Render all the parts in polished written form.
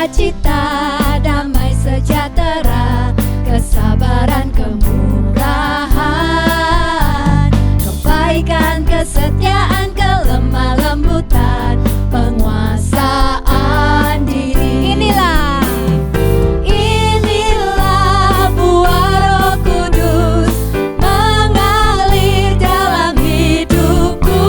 sukacita, damai sejahtera, kesabaran, kemurahan, kebaikan, kesetiaan, kelemah lembutan, penguasaan diri. Inilah buah Roh Kudus mengalir dalam hidupku.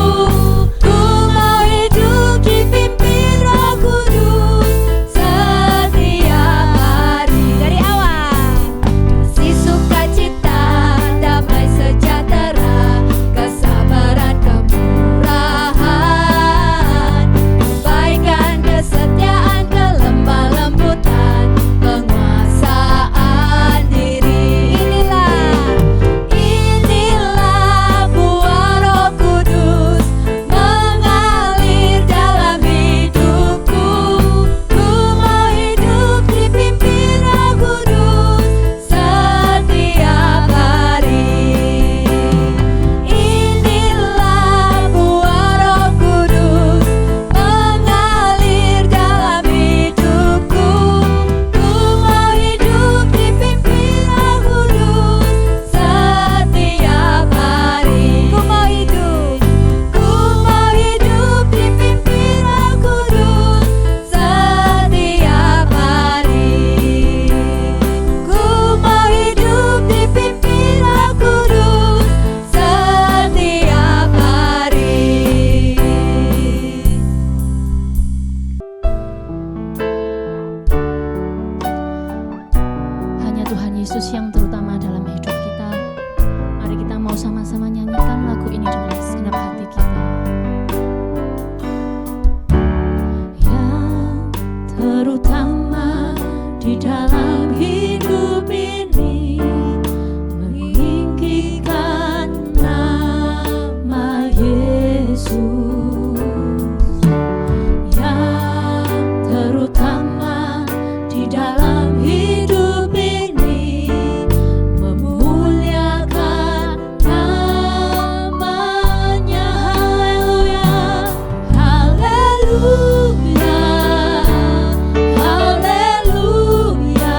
Ku mau hidup dipimpin Roh Kudus setiap hari. Dari awal, kasih sukacita, damai sejahtera, kesabaran, kemurahan, kebaikan, kesetiaan, kelemah lembutan, penguasaan diri. Inilah buah Roh Kudus mengalir dalam hidupku. Ku mau hidup dipimpin Roh Kudus setiap hari. Inilah buah Roh Kudus mengalir dalam hidupku. Ku mau hidup dipimpin Roh Kudus setiap hari. Ku mau hidup dipimpin Roh Kudus setiap hari. Ku mau hidup dipimpin Roh Kudus setiap hari. Hanya Tuhan Yesus yang terutama dalam hidup kita. Mari kita mau sama-sama nyanyikan lagu ini dengan segenap hati kita. Yang terutama di dalam hidup ini, meninggikan nama Yesus. Yang terutama di dalam hidup ini, memuliakan namanya. Haleluya, haleluya, haleluya.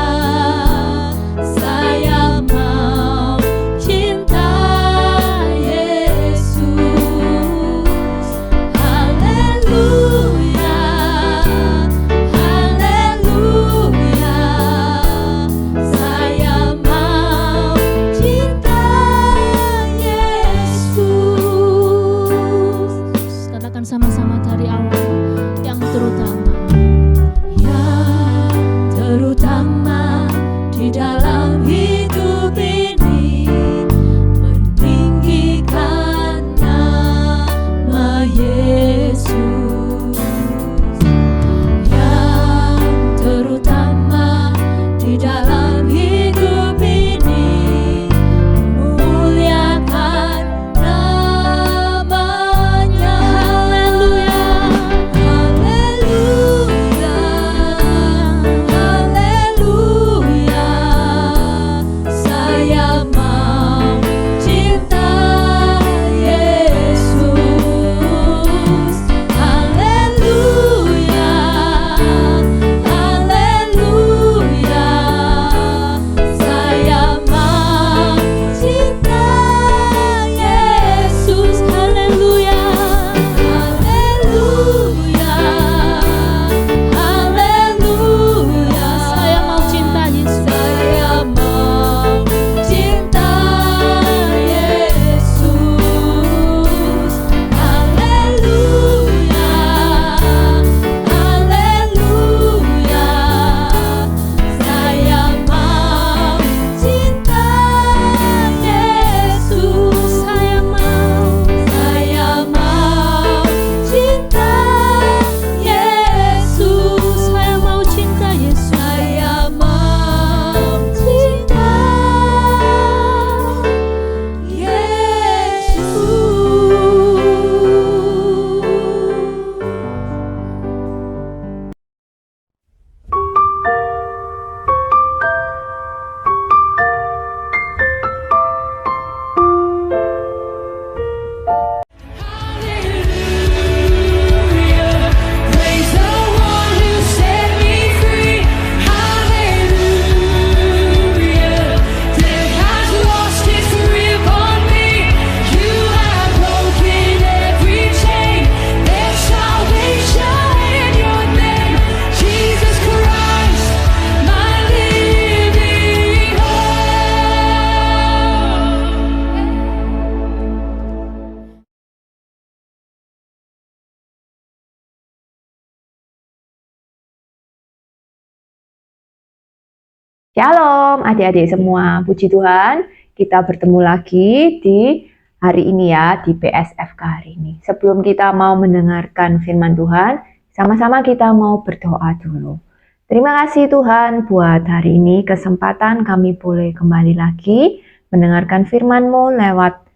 Shalom adik-adik semua, puji Tuhan kita bertemu lagi di hari ini ya, di PSFK hari ini. Sebelum kita mau mendengarkan firman Tuhan, sama-sama kita mau berdoa dulu. Terima kasih Tuhan buat hari ini kesempatan kami boleh kembali lagi mendengarkan firman-Mu lewat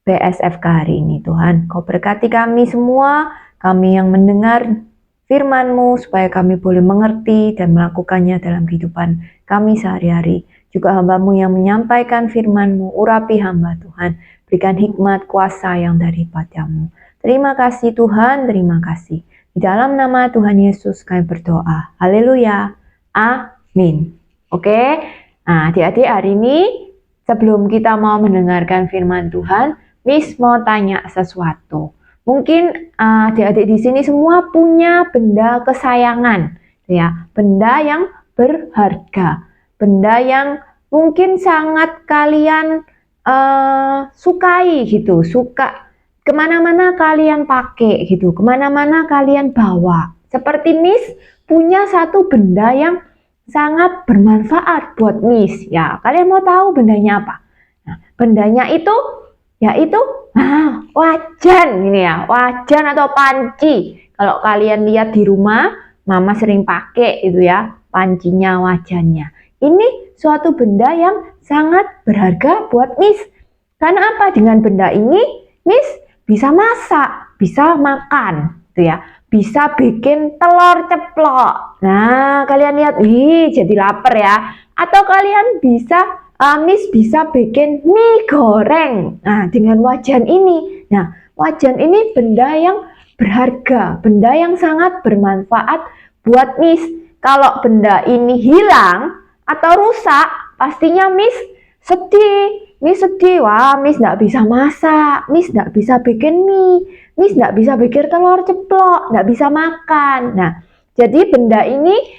PSFK hari ini Tuhan. Kau berkati kami semua, kami yang mendengar firman-Mu supaya kami boleh mengerti dan melakukannya dalam kehidupan kami sehari-hari. Juga hamba-Mu yang menyampaikan firman-Mu, urapi hamba Tuhan. Berikan hikmat kuasa yang daripada-Mu. Terima kasih Tuhan, terima kasih. Di dalam nama Tuhan Yesus kami berdoa. Haleluya. Amin. Oke, nah adik-adik hari ini sebelum kita mau mendengarkan firman Tuhan, Miss mau tanya sesuatu. Mungkin adik-adik di sini semua punya benda kesayangan, ya, benda yang berharga, benda yang mungkin sangat kalian sukai gitu, suka kemana-mana kalian pakai gitu, kemana-mana kalian bawa. Seperti Miss punya satu benda yang sangat bermanfaat buat Miss, ya. Kalian mau tahu bendanya apa? Nah, bendanya itu yaitu wajan ini ya, wajan atau panci. Kalau kalian lihat di rumah, Mama sering pakai itu ya, pancinya, wajannya. Ini suatu benda yang sangat berharga buat Miss. Karena apa? Dengan benda ini, Miss bisa masak, bisa makan, gitu ya. Bisa bikin telur ceplok. Nah, kalian lihat, jadi lapar ya. Atau kalian bisa Miss bisa bikin mie goreng. Nah, dengan wajan ini. Nah, wajan ini benda yang berharga, benda yang sangat bermanfaat buat Miss. Kalau benda ini hilang atau rusak, pastinya Miss sedih. Miss sedih, wah Miss nggak bisa masak, Miss nggak bisa bikin mie, Miss nggak bisa bikin telur ceplok, nggak bisa makan. Nah, jadi benda ini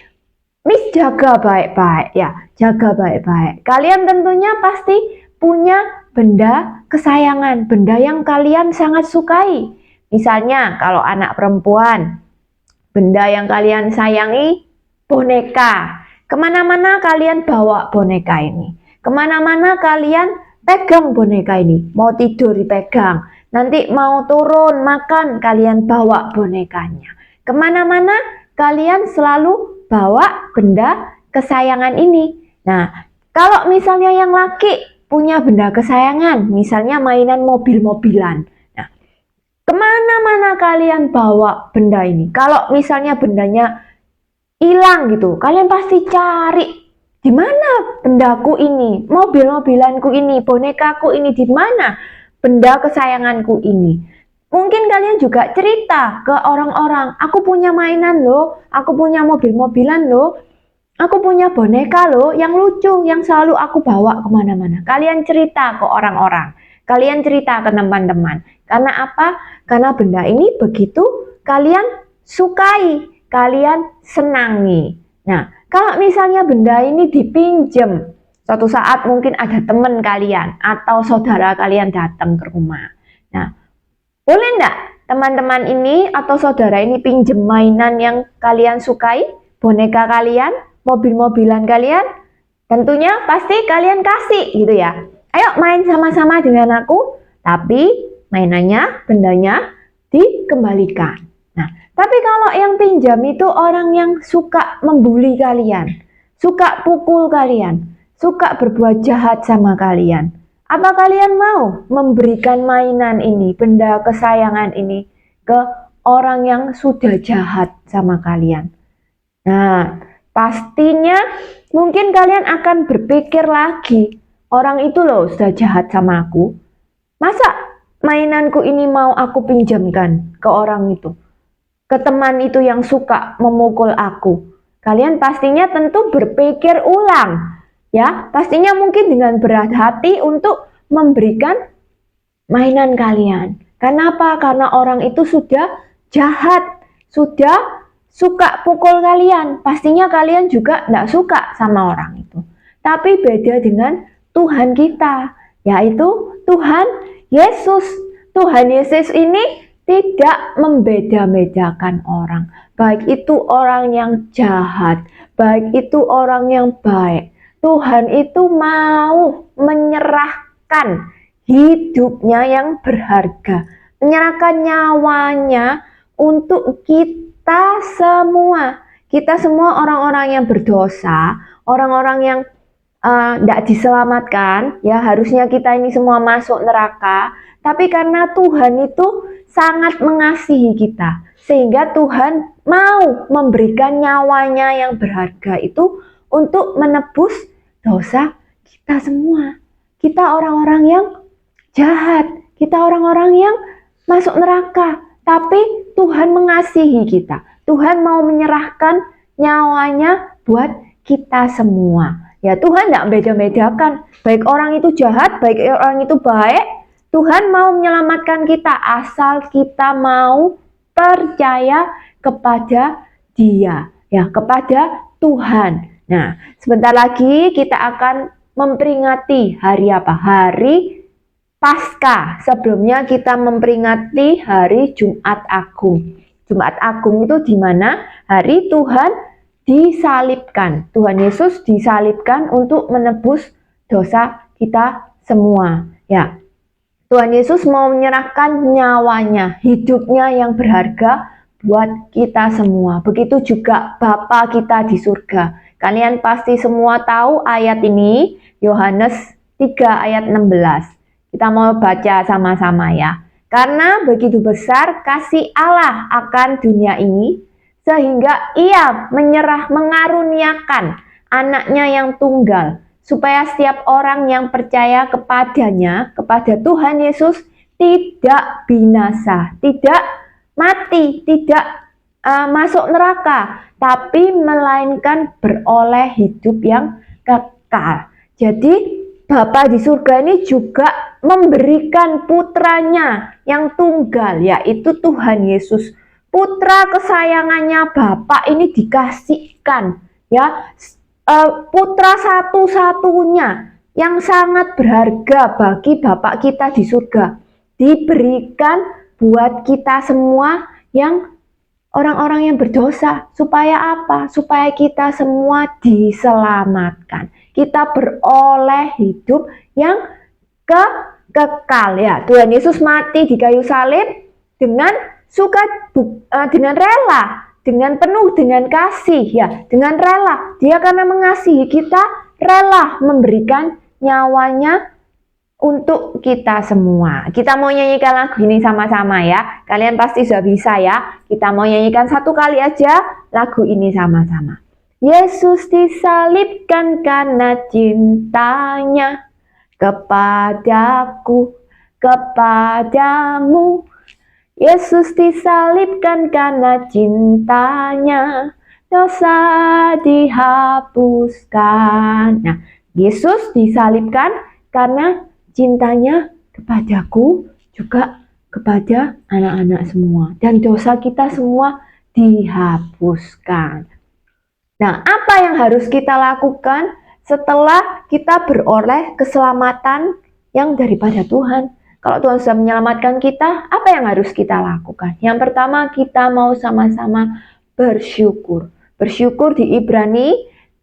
Miss jaga baik-baik ya, jaga baik-baik. Kalian tentunya pasti punya benda kesayangan, benda yang kalian sangat sukai. Misalnya kalau anak perempuan, benda yang kalian sayangi boneka. Kemana-mana kalian bawa boneka ini. Kemana-mana kalian pegang boneka ini. Mau tidur dipegang, nanti mau turun makan kalian bawa bonekanya. Kemana-mana kalian selalu bawa benda kesayangan ini. Nah, kalau misalnya yang laki punya benda kesayangan, misalnya mainan mobil-mobilan. Nah, kemana-mana kalian bawa benda ini. Kalau misalnya bendanya hilang gitu, kalian pasti cari. Di mana bendaku ini? Mobil-mobilanku ini, bonekaku ini di mana? Benda kesayanganku ini. Mungkin kalian juga cerita ke orang-orang, aku punya mainan loh, aku punya mobil-mobilan loh, aku punya boneka loh yang lucu, yang selalu aku bawa kemana-mana. Kalian cerita ke orang-orang, kalian cerita ke teman-teman. Karena apa? Karena benda ini begitu kalian sukai, kalian senangi. Nah, kalau misalnya benda ini dipinjem, suatu saat mungkin ada teman kalian atau saudara kalian datang ke rumah. Nah, boleh enggak teman-teman ini atau saudara ini pinjem mainan yang kalian sukai? Boneka kalian, mobil-mobilan kalian? Tentunya pasti kalian kasih gitu ya. Ayo main sama-sama dengan aku, tapi mainannya, bendanya dikembalikan. Nah, tapi kalau yang pinjam itu orang yang suka membuli kalian, suka pukul kalian, suka berbuat jahat sama kalian. Apa kalian mau memberikan mainan ini, benda kesayangan ini ke orang yang sudah jahat sama kalian? Nah, pastinya mungkin kalian akan berpikir lagi, orang itu loh sudah jahat sama aku. Masa mainanku ini mau aku pinjamkan ke orang itu? Ke teman itu yang suka memukul aku? Kalian pastinya tentu berpikir ulang. Ya, pastinya mungkin dengan berat hati untuk memberikan mainan kalian. Kenapa? Karena orang itu sudah jahat, sudah suka pukul kalian. Pastinya kalian juga tidak suka sama orang itu. Tapi beda dengan Tuhan kita, yaitu Tuhan Yesus. Tuhan Yesus ini tidak membeda-bedakan orang. Baik itu orang yang jahat, baik itu orang yang baik. Tuhan itu mau menyerahkan hidupnya yang berharga, menyerahkan nyawanya untuk kita semua. Kita semua orang-orang yang berdosa, orang-orang yang tidak diselamatkan, ya harusnya kita ini semua masuk neraka. Tapi karena Tuhan itu sangat mengasihi kita, sehingga Tuhan mau memberikan nyawanya yang berharga itu untuk menebus dosa kita semua. Kita orang-orang yang jahat, kita orang-orang yang masuk neraka, tapi Tuhan mengasihi kita. Tuhan mau menyerahkan nyawanya buat kita semua. Ya, Tuhan tidak beda-bedakan, baik orang itu jahat, baik orang itu baik. Tuhan mau menyelamatkan kita asal kita mau percaya kepada Dia, ya, kepada Tuhan. Nah, sebentar lagi kita akan memperingati hari apa? Hari Paskah. Sebelumnya kita memperingati hari Jumat Agung. Jumat Agung itu di mana hari Tuhan disalibkan. Tuhan Yesus disalibkan untuk menebus dosa kita semua. Ya, Tuhan Yesus mau menyerahkan nyawanya, hidupnya yang berharga buat kita semua. Begitu juga Bapa kita di surga. Kalian pasti semua tahu ayat ini, Yohanes 3 ayat 16. Kita mau baca sama-sama ya. Karena begitu besar kasih Allah akan dunia ini, sehingga Ia mengaruniakan anaknya yang tunggal, supaya setiap orang yang percaya kepadanya, kepada Tuhan Yesus, tidak binasa, tidak mati, tidak masuk neraka, tapi melainkan beroleh hidup yang kekal. Jadi Bapa di surga ini juga memberikan putranya yang tunggal, yaitu Tuhan Yesus. Putra kesayangannya Bapa ini dikasihkan, ya, putra satu-satunya yang sangat berharga bagi Bapa kita di surga, diberikan buat kita semua yang orang-orang yang berdosa. Supaya apa? Supaya kita semua diselamatkan. Kita beroleh hidup yang kekal, ya. Tuhan Yesus mati di kayu salib dengan dengan rela, dengan penuh dengan kasih, ya, dengan rela. Dia karena mengasihi kita, rela memberikan nyawanya untuk kita semua. Kita mau nyanyikan lagu ini sama-sama ya. Kalian pasti sudah bisa ya. Kita mau nyanyikan satu kali aja lagu ini sama-sama. Yesus disalibkan karena cintanya kepadaku, kepadamu. Yesus disalibkan karena cintanya, dosa dihapuskan. Nah, Yesus disalibkan karena cintanya kepadaku, juga kepada anak-anak semua. Dan dosa kita semua dihapuskan. Nah, apa yang harus kita lakukan setelah kita beroleh keselamatan yang daripada Tuhan? Kalau Tuhan sudah menyelamatkan kita, apa yang harus kita lakukan? Yang pertama, kita mau sama-sama bersyukur. Bersyukur di Ibrani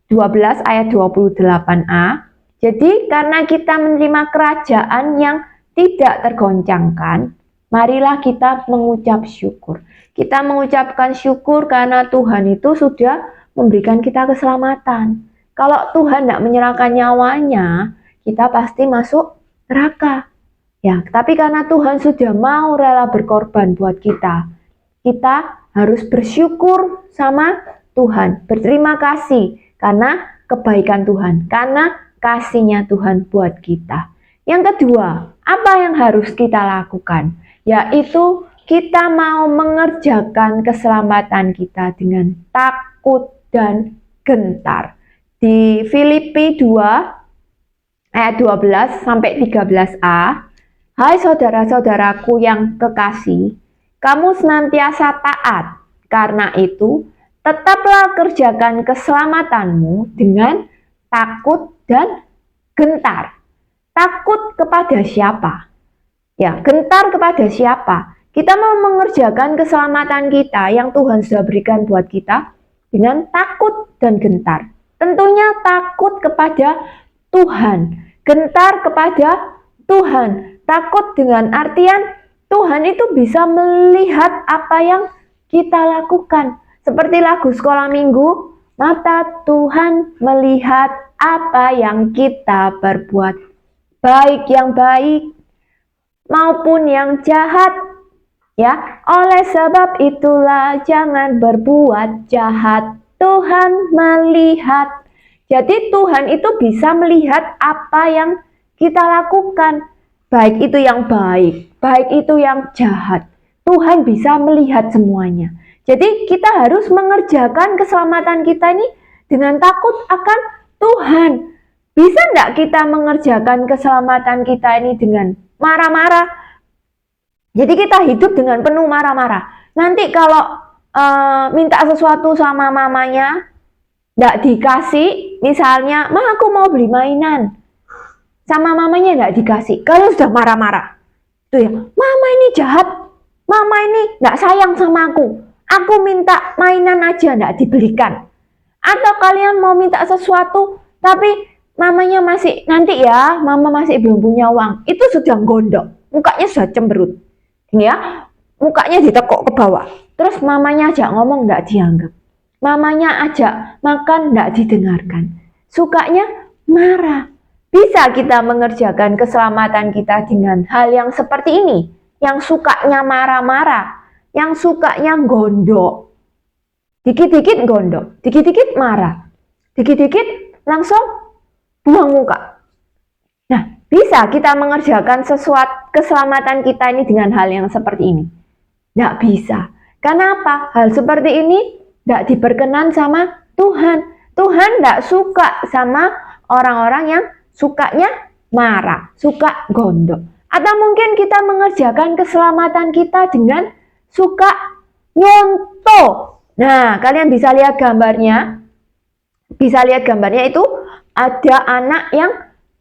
12 ayat 28a. Jadi, karena kita menerima kerajaan yang tidak tergoncangkan, marilah kita mengucap syukur. Kita mengucapkan syukur karena Tuhan itu sudah memberikan kita keselamatan. Kalau Tuhan tidak menyerahkan nyawanya, kita pasti masuk neraka. Ya, tapi karena Tuhan sudah mau rela berkorban buat kita, kita harus bersyukur sama Tuhan, berterima kasih karena kebaikan Tuhan, karena kasihnya Tuhan buat kita. Yang kedua, apa yang harus kita lakukan? Yaitu kita mau mengerjakan keselamatan kita dengan takut dan gentar. Di Filipi 2 ayat 12 sampai 13a, hai saudara-saudaraku yang kekasih, kamu senantiasa taat. Karena itu, tetaplah kerjakan keselamatanmu dengan takut dan gentar. Takut kepada siapa? Ya, gentar kepada siapa? Kita mau mengerjakan keselamatan kita yang Tuhan sudah berikan buat kita dengan takut dan gentar. Tentunya takut kepada Tuhan, gentar kepada Tuhan. Takut dengan artian Tuhan itu bisa melihat apa yang kita lakukan. Seperti lagu sekolah minggu, mata Tuhan melihat apa yang kita perbuat, baik yang baik maupun yang jahat. Ya, oleh sebab itulah jangan berbuat jahat. Tuhan melihat. Jadi Tuhan itu bisa melihat apa yang kita lakukan, baik itu yang baik, baik itu yang jahat. Tuhan bisa melihat semuanya. Jadi kita harus mengerjakan keselamatan kita ini dengan takut akan Tuhan. Bisa enggak kita mengerjakan keselamatan kita ini dengan marah-marah? Jadi kita hidup dengan penuh marah-marah. Nanti kalau minta sesuatu sama mamanya, enggak dikasih, misalnya, "Ma, aku mau beli mainan." Sama mamanya enggak dikasih. Kalian sudah marah-marah. Tuh ya, "Mama ini jahat. Mama ini enggak sayang sama aku. Aku minta mainan aja enggak dibelikan." Atau kalian mau minta sesuatu, tapi mamanya masih, "Nanti ya, mama masih belum punya uang." Itu sudah gondok, mukanya sudah cemberut. Ini ya, mukanya ditekuk ke bawah. Terus mamanya ajak ngomong enggak dianggap. Mamanya ajak makan enggak didengarkan. Sukanya marah. Bisa kita mengerjakan keselamatan kita dengan hal yang seperti ini. Yang sukanya marah-marah, yang sukanya gondok. Dikit-dikit gondok, dikit-dikit marah, dikit-dikit langsung buang muka. Nah, bisa kita mengerjakan sesuatu keselamatan kita ini dengan hal yang seperti ini? Tidak bisa. Kenapa? Hal seperti ini tidak diperkenan sama Tuhan. Tuhan tidak suka sama orang-orang yang sukanya marah, suka gondok. Atau mungkin kita mengerjakan keselamatan kita dengan suka nyontoh. Nah, kalian bisa lihat gambarnya. Bisa lihat gambarnya itu ada anak yang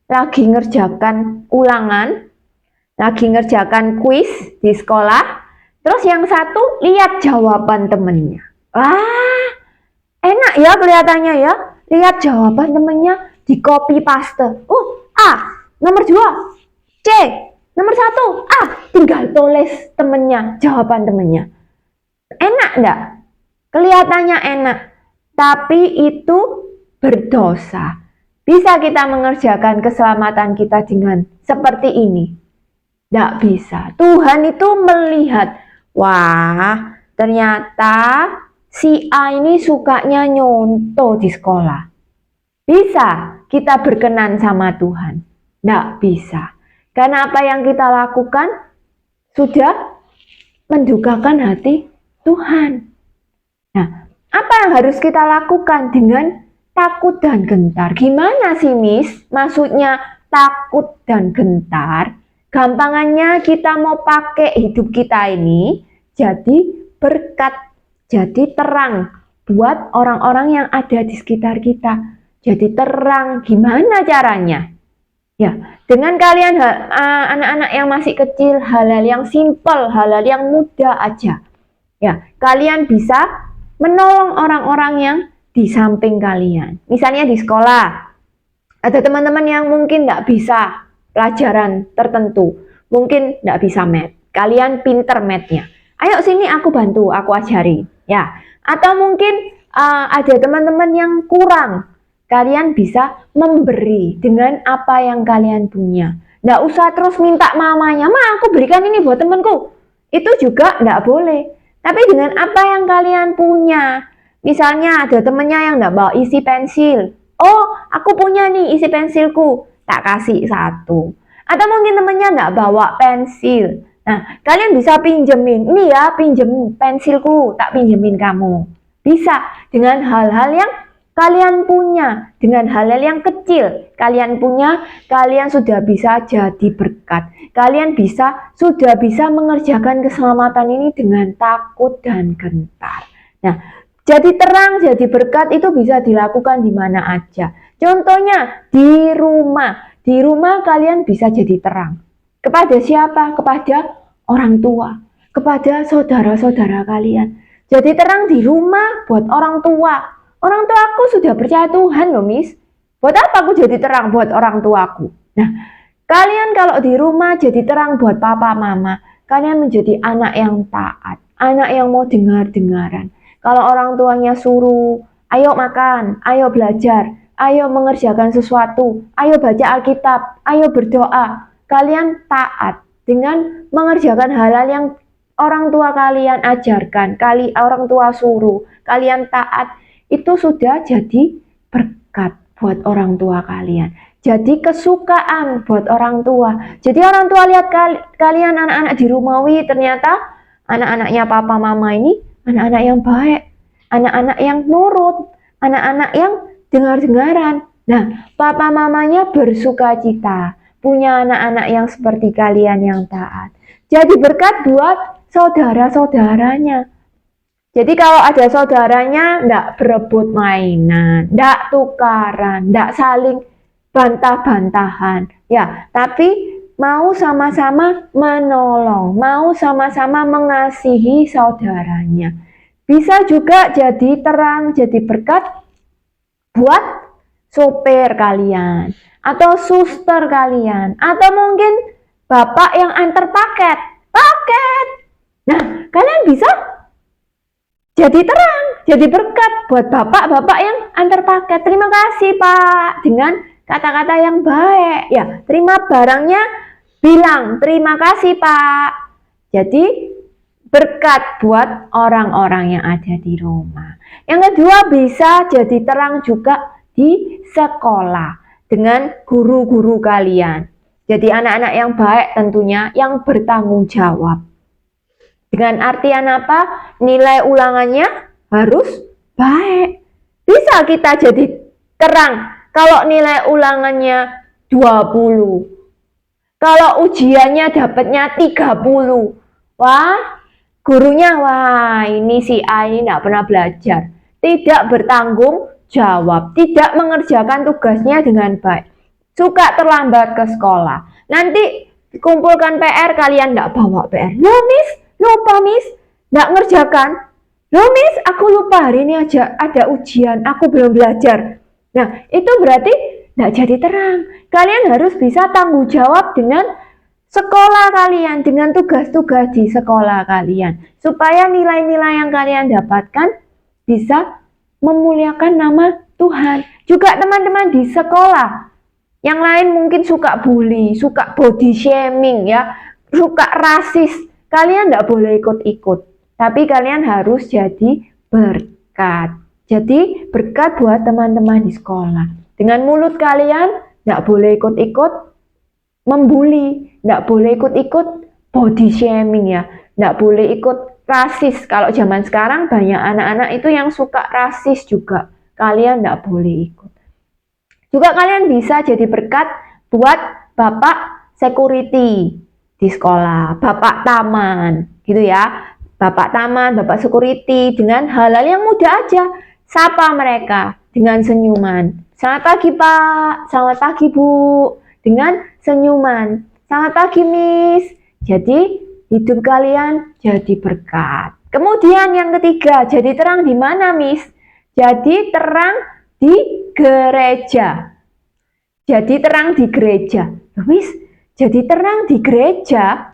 lagi ngerjakan ulangan, lagi ngerjakan kuis di sekolah. Terus yang satu lihat jawaban temennya. Wah, enak ya kelihatannya ya. Lihat jawaban temennya di copy paste. A, nomor 2, C, nomor 1, A. Tinggal tulis temennya, jawaban temennya. Enak enggak? Kelihatannya enak. Tapi itu berdosa. Bisa kita mengerjakan keselamatan kita dengan seperti ini? Tidak bisa. Tuhan itu melihat, wah, ternyata si A ini sukanya nyontoh di sekolah. Bisa kita berkenan sama Tuhan? Tidak bisa. Karena apa yang kita lakukan sudah mendukakan hati Tuhan. Nah, apa yang harus kita lakukan dengan takut dan gentar? Gimana sih, Miss? Maksudnya takut dan gentar? Gampangannya kita mau pakai hidup kita ini jadi berkat, jadi terang buat orang-orang yang ada di sekitar kita. Jadi terang, gimana caranya? Ya, dengan kalian anak-anak yang masih kecil, hal-hal yang simpel, hal-hal yang mudah aja. Ya, kalian bisa menolong orang-orang yang di samping kalian. Misalnya di sekolah, ada teman-teman yang mungkin tidak bisa pelajaran tertentu, mungkin tidak bisa math. Kalian pinter mathnya. Ayo sini aku bantu, aku ajari. Ya, atau mungkin ada teman-teman yang kurang. Kalian bisa memberi dengan apa yang kalian punya. Nggak usah terus minta mamanya, "Ma, aku berikan ini buat temanku." Itu juga nggak boleh. Tapi dengan apa yang kalian punya. Misalnya ada temennya yang nggak bawa isi pensil. "Oh, aku punya nih isi pensilku." Tak kasih 1. Atau mungkin temennya nggak bawa pensil. Nah, kalian bisa pinjemin. "Ini ya, pinjem pensilku, tak pinjemin kamu." Bisa dengan hal-hal yang kalian punya, dengan hal-hal yang kecil kalian punya, kalian sudah bisa jadi berkat. Kalian sudah bisa mengerjakan keselamatan ini dengan takut dan gentar. Nah, jadi terang, jadi berkat itu bisa dilakukan di mana aja. Contohnya di rumah. Di rumah kalian bisa jadi terang. Kepada siapa? Kepada orang tua, kepada saudara-saudara kalian. Jadi terang di rumah buat orang tua, Orang tuaku sudah percaya Tuhan loh, Miss. Buat apa aku jadi terang buat orang tuaku? Nah, kalian kalau di rumah jadi terang buat papa mama, kalian menjadi anak yang taat, anak yang mau dengar-dengaran. Kalau orang tuanya suruh, ayo makan, ayo belajar, ayo mengerjakan sesuatu, ayo baca Alkitab, ayo berdoa. Kalian taat dengan mengerjakan hal-hal yang orang tua kalian ajarkan, orang tua suruh, kalian taat, itu sudah jadi berkat buat orang tua kalian. Jadi kesukaan buat orang tua. Jadi orang tua lihat kalian anak-anak di Rumawi, ternyata anak-anaknya papa mama ini anak-anak yang baik, anak-anak yang nurut, anak-anak yang dengar-dengaran. Nah, papa mamanya bersuka cita punya anak-anak yang seperti kalian yang taat. Jadi berkat buat saudara-saudaranya. Jadi kalau ada saudaranya, ndak berebut mainan, ndak tukaran, ndak saling bantah-bantahan, ya, tapi mau sama-sama menolong, mau sama-sama mengasihi saudaranya. Bisa juga jadi terang, jadi berkat buat sopir kalian, atau suster kalian, atau mungkin bapak yang antar paket. Nah, kalian bisa jadi terang, jadi berkat buat bapak-bapak yang antar paket. Terima kasih Pak, dengan kata-kata yang baik, ya, terima barangnya, bilang terima kasih Pak. Jadi berkat buat orang-orang yang ada di rumah. Yang kedua, bisa jadi terang juga di sekolah dengan guru-guru kalian. Jadi anak-anak yang baik tentunya, yang bertanggung jawab. Dengan artian apa? Nilai ulangannya harus baik. Bisa kita jadi terang kalau nilai ulangannya 20. Kalau ujiannya dapatnya 30. Wah, gurunya, wah ini si A ini tidak pernah belajar. Tidak bertanggung jawab. Tidak mengerjakan tugasnya dengan baik. Suka terlambat ke sekolah. Nanti kumpulkan PR, kalian tidak bawa PR. Loh Miss, lupa Miss, tidak ngerjakan. Loh Miss, aku lupa hari ini aja ada ujian, aku belum belajar. Nah, itu berarti tidak jadi terang. Kalian harus bisa tanggung jawab dengan sekolah kalian, dengan tugas-tugas di sekolah kalian. Supaya nilai-nilai yang kalian dapatkan bisa memuliakan nama Tuhan. Juga teman-teman di sekolah. Yang lain mungkin suka bully, suka body shaming, ya, suka rasis. Kalian tidak boleh ikut-ikut. Tapi kalian harus jadi berkat. Jadi berkat buat teman-teman di sekolah. Dengan mulut kalian tidak boleh ikut-ikut membuli, tidak boleh ikut-ikut body shaming, ya, tidak boleh ikut rasis. Kalau zaman sekarang banyak anak-anak itu yang suka rasis juga. Kalian tidak boleh ikut. Juga kalian bisa jadi berkat buat bapak security di sekolah, bapak taman, gitu ya. Bapak taman, bapak security, dengan hal-hal yang mudah aja. Sapa mereka dengan senyuman. Selamat pagi Pak, selamat pagi Bu, dengan senyuman. Selamat pagi Miss. Jadi hidup kalian jadi berkat. Kemudian yang ketiga, jadi terang di mana Miss? Jadi terang di gereja. Jadi terang di gereja. Miss, jadi terang di gereja.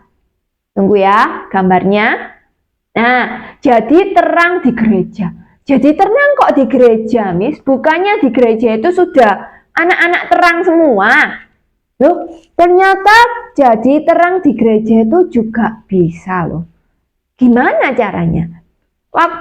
Tunggu ya gambarnya. Nah, jadi terang di gereja. Jadi terang kok di gereja, Miss? Bukannya di gereja itu sudah anak-anak terang semua. Loh, ternyata jadi terang di gereja itu juga bisa loh. Gimana caranya?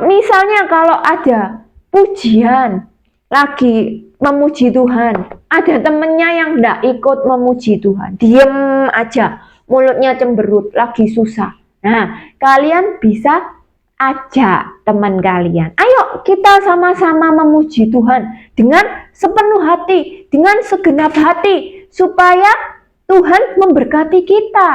Misalnya kalau ada pujian, lagi memuji Tuhan, ada temennya yang tidak ikut memuji Tuhan, diem aja, mulutnya cemberut, lagi susah. Nah, kalian bisa ajak teman kalian, ayo kita sama-sama memuji Tuhan dengan sepenuh hati, dengan segenap hati, supaya Tuhan memberkati kita,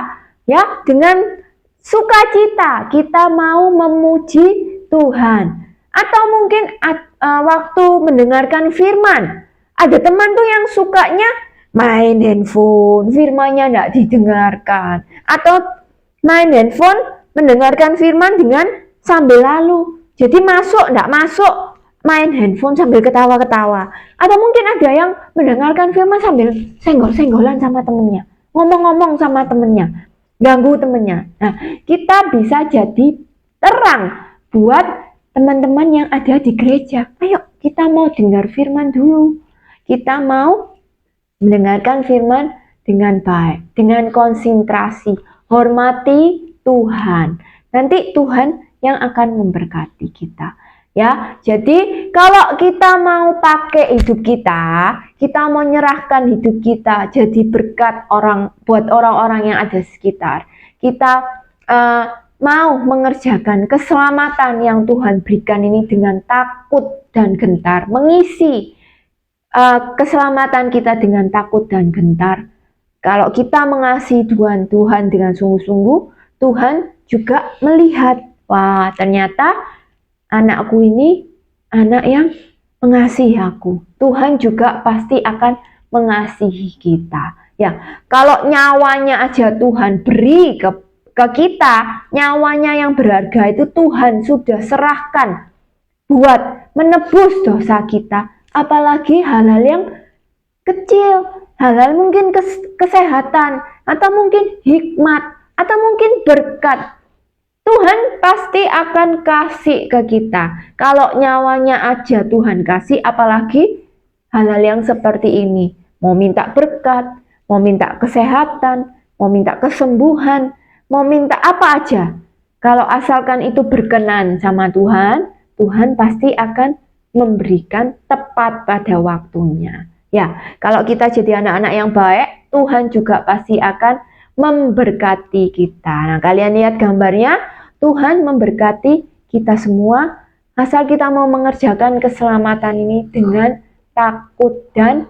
ya, dengan sukacita kita mau memuji Tuhan. Atau mungkin waktu mendengarkan firman, ada teman tuh yang sukanya main handphone, firmannya tidak didengarkan, atau main handphone mendengarkan firman dengan sambil lalu. Jadi masuk, tidak masuk, main handphone sambil ketawa-ketawa. Atau mungkin ada yang mendengarkan firman sambil senggol-senggolan sama temennya, ngomong-ngomong sama temennya, ganggu temennya. Nah, kita bisa jadi terang buat teman-teman yang ada di gereja. Ayo, kita mau dengar firman dulu. Kita mau mendengarkan firman dengan baik, dengan konsentrasi, hormati Tuhan. Nanti Tuhan yang akan memberkati kita. Ya, jadi kalau kita mau pakai hidup kita mau menyerahkan hidup kita jadi berkat buat orang-orang yang ada sekitar. Kita mau mengerjakan keselamatan yang Tuhan berikan ini dengan takut dan gentar, mengisi keselamatan kita dengan takut dan gentar. Kalau kita mengasihi Tuhan dengan sungguh-sungguh, Tuhan juga melihat, wah ternyata anakku ini anak yang mengasihi aku. Tuhan juga pasti akan mengasihi kita. Ya, kalau nyawanya aja Tuhan beri ke kita, nyawanya yang berharga itu Tuhan sudah serahkan buat menebus dosa kita. Apalagi hal-hal yang kecil, hal-hal mungkin kesehatan, atau mungkin hikmat, atau mungkin berkat. Tuhan pasti akan kasih ke kita. Kalau nyawanya aja Tuhan kasih, apalagi hal-hal yang seperti ini. Mau minta berkat, mau minta kesehatan, mau minta kesembuhan, mau minta apa aja. Kalau asalkan itu berkenan sama Tuhan, Tuhan pasti akan memberikan tepat pada waktunya. Ya, kalau kita jadi anak-anak yang baik, Tuhan juga pasti akan memberkati kita. Nah, kalian lihat gambarnya, Tuhan memberkati kita semua, asal kita mau mengerjakan keselamatan ini dengan takut dan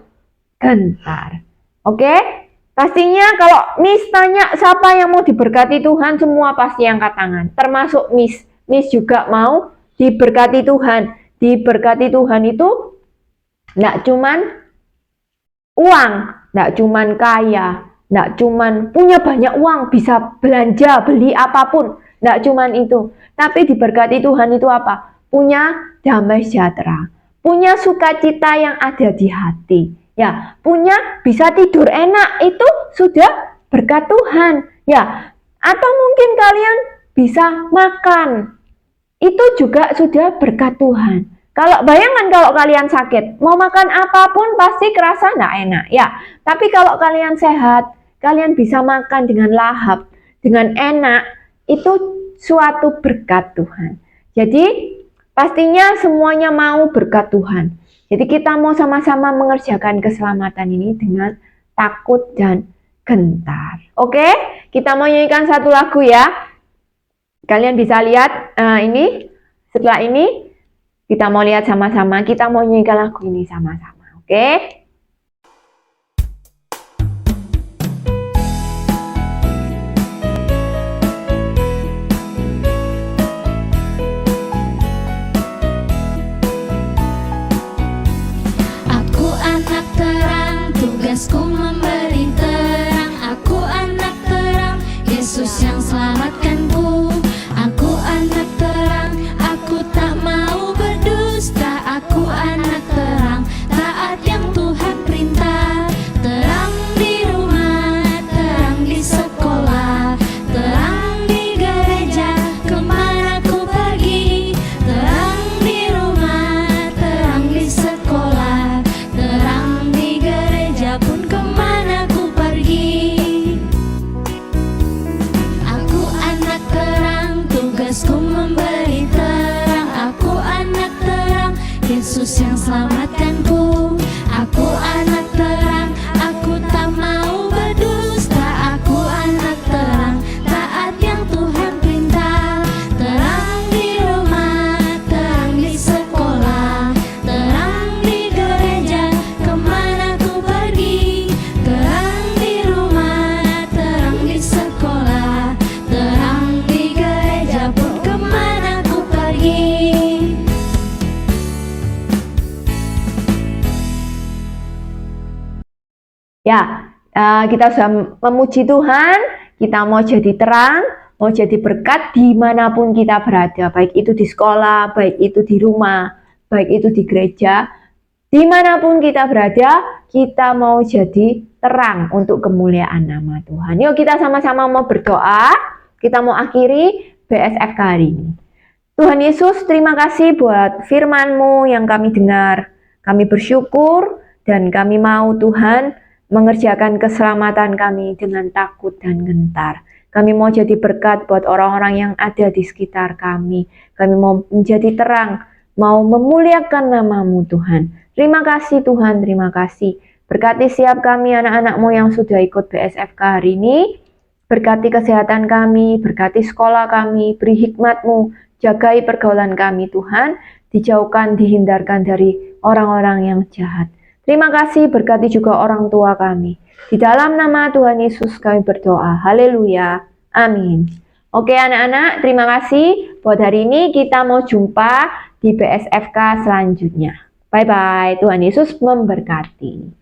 gentar. Oke? Pastinya kalau Miss tanya siapa yang mau diberkati Tuhan, semua pasti angkat tangan. Termasuk Miss. Miss juga mau diberkati Tuhan. Diberkati Tuhan itu enggak cuman uang, enggak cuman kaya, enggak cuman punya banyak uang, bisa belanja, beli apapun, enggak cuman itu. Tapi diberkati Tuhan itu apa? Punya damai sejahtera, punya sukacita yang ada di hati. Ya, punya bisa tidur enak, itu sudah berkat Tuhan. Ya, atau mungkin kalian bisa makan, itu juga sudah berkat Tuhan. Kalau bayangkan kalau kalian sakit, mau makan apapun pasti kerasa enggak enak. Ya, tapi kalau kalian sehat, kalian bisa makan dengan lahap, dengan enak, itu suatu berkat Tuhan. Jadi pastinya semuanya mau berkat Tuhan. Jadi kita mau sama-sama mengerjakan keselamatan ini dengan takut dan gentar. Oke, kita mau nyanyikan satu lagu ya. Kalian bisa lihat ini. Setelah ini kita mau lihat sama-sama. Kita mau nyanyikan lagu ini sama-sama. Oke. Tugasku memberi terang, aku anak terang, Yesus yang selamatkanku. Aku anak terang, aku tak mau berdusta. Aku anak terang, taat yang Tuhan perintah. Terang di rumah, terang di sekolah, terang di gereja, kemana ku pergi. Terang di rumah, terang di sekolah, terang di gereja pun kemana ku pergi. Aku anak terang, tugasku memberi terang. Aku anak terang, Yesus yang selamatkanku. Aku anak terang, aku tak mau berdusta. Aku anak terang, taat yang Tuhan perintah. Terang di rumah, terang di sekolah, terang di gereja, kemana ku pergi. Terang di rumah, terang di sekolah, terang di gereja pun kemana ku pergi. Ya, kita sudah memuji Tuhan, kita mau jadi terang, mau jadi berkat dimanapun kita berada, baik itu di sekolah, baik itu di rumah, baik itu di gereja, dimanapun kita berada, kita mau jadi terang untuk kemuliaan nama Tuhan. Yuk kita sama-sama mau berdoa, kita mau akhiri BSFK hari ini. Tuhan Yesus, terima kasih buat firman-Mu yang kami dengar. Kami bersyukur dan kami mau Tuhan mengerjakan keselamatan kami dengan takut dan gentar. Kami mau jadi berkat buat orang-orang yang ada di sekitar kami. Kami mau menjadi terang, mau memuliakan nama-Mu Tuhan. Terima kasih Tuhan, terima kasih. Berkati siap kami anak-anak-Mu yang sudah ikut BSFK hari ini. Berkati kesehatan kami, berkati sekolah kami, beri hikmat-Mu, jagai pergaulan kami Tuhan, dijauhkan, dihindarkan dari orang-orang yang jahat. Terima kasih, berkati juga orang tua kami. Di dalam nama Tuhan Yesus kami berdoa. Haleluya. Amin. Oke anak-anak, terima kasih. Buat hari ini kita mau jumpa di BSFK selanjutnya. Bye-bye. Tuhan Yesus memberkati.